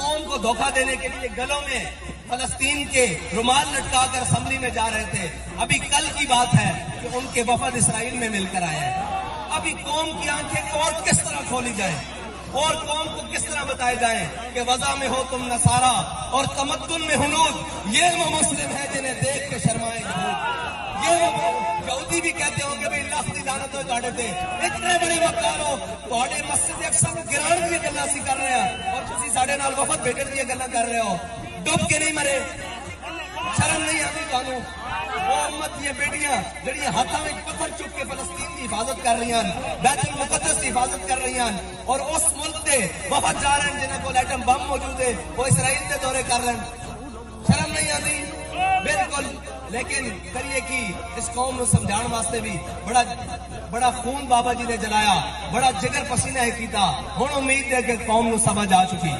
قوم کو دھوکہ دینے کے لیے گلوں میں فلسطین کے رومال لٹکا کر اسمبلی میں جا رہے تھے. ابھی کل کی بات ہے کہ ان کے وفد اسرائیل میں مل کر آئے ہیں. ابھی قوم کی آنکھیں اور کس طرح کھولی جائیں اور قوم کو کس طرح بتائے جائیں کہ وضع میں ہو تم نصارہ اور تمدن میں ہنود، یہ وہ مسلم ہے جنہیں دیکھ کے شرمائے یہود. یہ وہ یہودی بھی کہتے ہوں کہ بھئی لاکھ دی لعنت ہوئے تھوڑے تے اتنے بڑے مکار ہو تھوڑے مسجد اقصی نوں گراؤنڈ دی گلاں سی کر رہے ہیں اور تسی ساڈے نال وفد بھیجن دی گلاں کر رہے ہو. ڈب کے نہیں مرے؟ شرم نہیں آتی تانوں؟ وہ امت دیا بیٹیاں جڑیاں ہاتھاں میں پتھر چک کے فلسطین کی حفاظت کر رہی ہیں، بیت المقدس کی حفاظت کر رہی ہیں، اور اس ملک دے وفد جا رہے ہیں جنہاں کو ایٹم بم موجود ہے وہ اسرائیل دے دورے کر رہے ہیں. شرم نہیں آتی؟ بالکل. لیکن کریے کی اس قوم کو سمجھان واسطے بھی بڑا خون بابا جی نے جلایا، بڑا جگر پسینہ ہے کیتا. ہن امید ہے کہ قوم کو سمجھ آ چکی.